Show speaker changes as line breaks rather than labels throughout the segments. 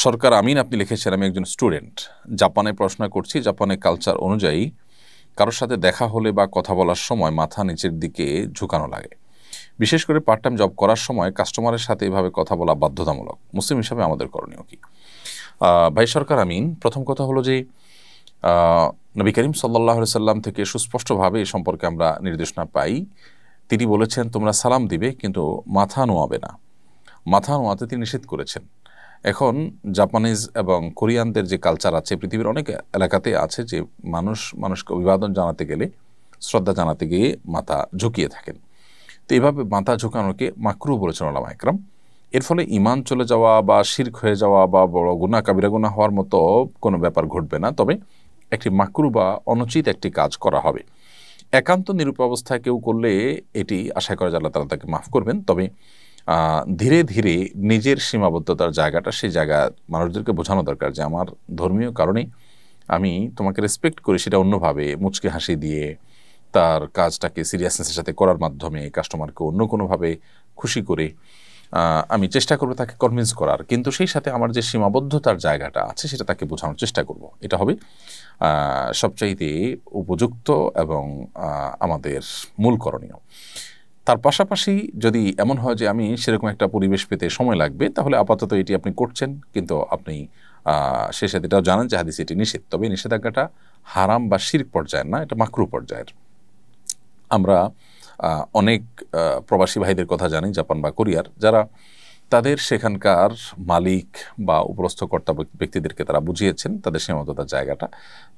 সরকার আমিন আপনি লিখেছেন, আমি একজন স্টুডেন্ট, জাপানে পড়াশোনা করছি। জাপানে কালচার অনুযায়ী কারোর সাথে দেখা হলে বা কথা বলার সময় মাথা নিচের দিকে ঝুঁকানো লাগে। বিশেষ করে পার্ট টাইম জব করার সময় কাস্টমারের সাথে এভাবে কথা বলা বাধ্যতামূলক। মুসলিম হিসাবে আমাদের করণীয় কি? ভাই সরকার আমিন, প্রথম কথা হলো যে নবী করিম সাল্লাল্লাহু আলাইহি সাল্লাম থেকে সুস্পষ্টভাবে এই সম্পর্কে আমরা নির্দেশনা পাই। তিনি বলেছেন তোমরা সালাম দিবে কিন্তু মাথা নোয়াবে না। মাথা নোয়াতে তিনি নিষেধ করেছেন। এখন জাপানিজ এবং কোরিয়ানদের যে কালচার আছে, পৃথিবীর অনেক এলাকাতে আছে যে মানুষকে অভিবাদন জানাতে গেলে, শ্রদ্ধা জানাতে গিয়ে মাথা ঝুঁকিয়ে থাকেন। তো এইভাবে মাথা ঝুঁকানোকে মাকরুহ বলেছেন উলামা ইকরাম। এর ফলে ঈমান চলে যাওয়া বা শিরক হয়ে যাওয়া বা বড় গুনাহ কাবিরা গুনাহ হওয়ার মতো কোনো ব্যাপার ঘটবে না, তবে একটি মাকরুহ বা অনুচিত একটি কাজ করা হবে। একান্ত নিরূপ অবস্থায় কেউ করলে এটি আশা করা যায় আল্লাহ তাআলা তাকে মাফ করবেন। তবে ধীরে ধীরে নিজের সীমাবদ্ধতার জায়গাটা, সেই জায়গা মানুষদেরকে বোঝানো দরকার যে আমার ধর্মীয় কারণে আমি তোমাকে রেসপেক্ট করি, সেটা অন্যভাবে মুচকি হাসি দিয়ে তার কাজটাকে সিরিয়াসনেসের সাথে করার মাধ্যমে, কাস্টমারকে অন্য কোনোভাবে খুশি করে আমি চেষ্টা করবো তাকে কনভিন্স করার, কিন্তু সেই সাথে আমার যে সীমাবদ্ধতার জায়গাটা আছে সেটা তাকে বোঝানোর চেষ্টা করব। এটা হবে সবচাইতে উপযুক্ত এবং আমাদের মূল করণীয়। তার পাশাপাশি যদি এমন হয় যে আমি সেরকম একটা পরিবেশ পেতে সময় লাগবে, তাহলে আপাতত এটি আপনি করছেন, কিন্তু আপনি সে সাথে এটাও জানেন যে হাদিসে এটি নিষেধ। তবে নিষেধাজ্ঞাটা হারাম বা শিরক পর্যায়ের না, এটা মাকরুহ পর্যায়ের। আমরা অনেক প্রবাসী ভাইদের কথা জানি জাপান বা কোরিয়ার, যারা তাদের সেখানকার মালিক বা উপরস্থ কর্তা ব্যক্তিদেরকে তারা বুঝিয়েছেন তাদের সীমাবদ্ধতার জায়গাটা।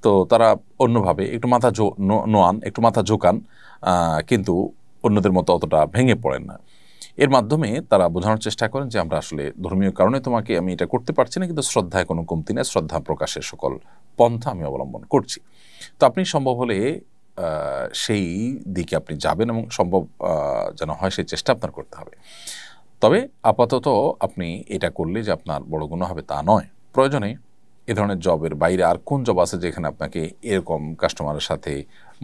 তো তারা অন্যভাবে একটু মাথা নোয়ান, একটু মাথা ঝোঁকান, কিন্তু অন্যদের মতো অতটা ভেঙে পড়েন না। এর মাধ্যমে তারা বোঝানোর চেষ্টা করেন যে আমরা আসলে ধর্মীয় কারণে তোমাকে আমি এটা করতে পারছি না, কিন্তু শ্রদ্ধায় কোনো কমতি নেই, শ্রদ্ধা প্রকাশের সকল পন্থা আমি অবলম্বন করছি। তো আপনি সম্ভব হলে সেই দিকে আপনি যাবেন এবং সম্ভব যেন হয় সেই চেষ্টা আপনার করতে হবে। তবে আপাতত আপনি এটা করলে যে আপনার বড় গুনাহ হবে তা নয়। প্রয়োজনে এ ধরনের জবের বাইরে আর কোন জব আছে যেখানে আপনাকে এরকম কাস্টমারের সাথে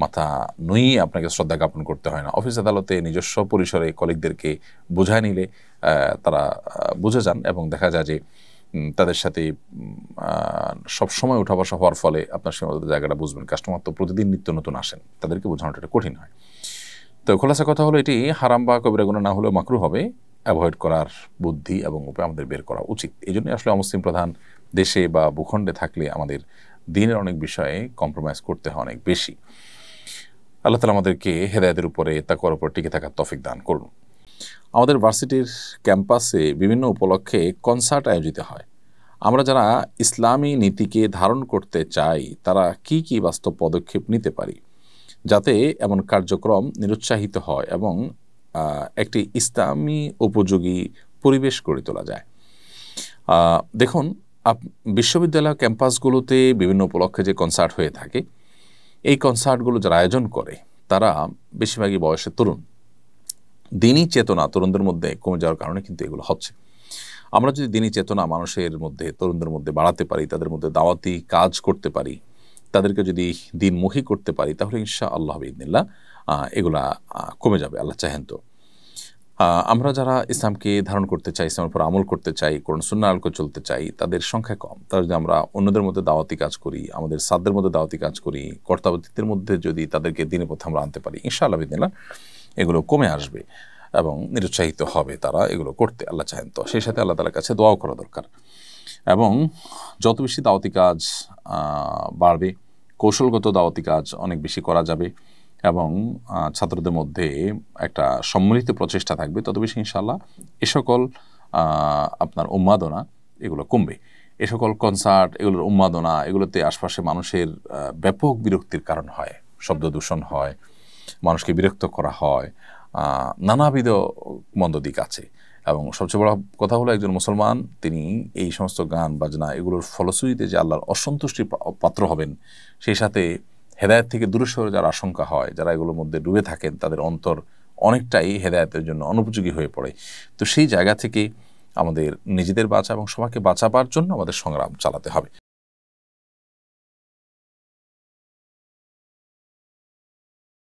মাথা নুইয়ে আপনাকে শ্রদ্ধা জ্ঞাপন করতে হয় না? অফিস আদালতে নিজস্ব পরিসরে কলিগদেরকে বোঝায় নিলে তারা বুঝে যান এবং দেখা যায় যে তাদের সাথে সবসময় উঠা বসা হওয়ার ফলে আপনার সীমাবদ্ধ জায়গাটা বুঝবেন। কাস্টমার তো প্রতিদিন নিত্য নতুন আসেন, তাদেরকে বোঝানোটা এটা কঠিন হয়। তো খোলাসা কথা হলো এটি হারাম বা কবিরা গুনাহ না হলেও মাকরুহ হবে। অ্যাভয়েড করার বুদ্ধি এবং উপায় আমাদের বের করা উচিত। এই জন্যই আসলে অমুসলিম প্রধান দেশে বা ভূখণ্ডে থাকলে আমাদের দিনের অনেক বিষয়ে কম্প্রোমাইজ করতে হয় অনেক বেশি। আল্লাহ তাআলা আমাদেরকে হেদায়েতের উপরে, তাকওয়ার উপর টিকে থাকার তৌফিক দান করুন। আমাদের ভার্সিটির ক্যাম্পাসে বিভিন্ন উপলক্ষে কনসার্ট আয়োজিত হয়। আমরা যারা ইসলামী নীতিকে ধারণ করতে চাই তারা কি কি বাস্তব পদক্ষেপ নিতে পারি যাতে এমন কার্যক্রম নিরুৎসাহিত হয় এবং একটি ইসলামী উপযোগী পরিবেশ গড়ে তোলা যায়? দেখুন, বিশ্ববিদ্যালয় ক্যাম্পাসগুলোতে বিভিন্ন উপলক্ষে যে কনসার্ট হয়ে থাকে, এই কনসার্টগুলো যারা আয়োজন করে তারা বেশিরভাগই বয়সে তরুণ। দিনী চেতনা তরুণদের মধ্যে কমে যাওয়ার কারণে কিন্তু এগুলো হচ্ছে। আমরা যদি দিনী চেতনা মানুষের মধ্যে, তরুণদের মধ্যে বাড়াতে পারি, তাদের মধ্যে দাওয়াতি কাজ করতে পারি, তাদেরকে যদি দিনমুখী করতে পারি, তাহলে ইনশাআল্লাহ বিইذনিল্লাহ এগুলা কমে যাবে, আল্লাহ চাহেন তো। আমরা যারা ইসলামকে ধারণ করতে চাই, ইসলামের উপর আমল করতে চাই, কোরআন সুন্নাহ আলোকে চলতে চাই, তাদের সংখ্যা কম। তারা যদি আমরা অন্যদের মধ্যে দাওয়াতি কাজ করি, আমাদের সাধ্যের মধ্যে দাওয়াতি কাজ করি, কর্তাবতীদের মধ্যে যদি তাদেরকে দিনের পথে আমরা আনতে পারি, ইনশাআল্লাহ বিইذনিল্লাহ এগুলো কমে আসবে এবং নিরুৎসাহিত হবে তারা এগুলো করতে, আল্লাহ চাহেন তো। সেই সাথে আল্লাহ তাআলার কাছে দোয়াও করা দরকার। এবং যত বেশি দাওয়াতি কাজ বাড়বে, কৌশলগত দাওয়াতি কাজ অনেক বেশি করা যাবে এবং ছাত্রদের মধ্যে একটা সম্মিলিত প্রচেষ্টা থাকবে, তত বেশি ইনশাআল্লাহ এ সকল আপনার উন্মাদনা এগুলো কমবে। এ সকল কনসার্ট, এগুলোর উন্মাদনা, এগুলোতে আশপাশে মানুষের ব্যাপক বিরক্তির কারণ হয়, শব্দ দূষণ হয়, মানুষকে বিরক্ত করা হয়, নানাবিধ মন্দ দিক আছে। এবং সবচেয়ে বড় কথা হলো একজন মুসলমান তিনি এই সমস্ত গান বাজনা এগুলোর ফলশ্রুতিতে যে আল্লাহর অসন্তুষ্টির পাত্র হবেন, সেই সাথে হেদায়েত থেকে দূরে সরে যাওয়ার আশঙ্কা হয়। যারা এগুলোর মধ্যে ডুবে থাকেন তাদের অন্তর অনেকটাই হেদায়েতের জন্য অনুপযোগী হয়ে পড়ে। তো সেই জায়গা থেকে আমাদের নিজেদের বাঁচা এবং সবাইকে বাঁচাবার জন্য আমাদের সংগ্রাম চালাতে হবে।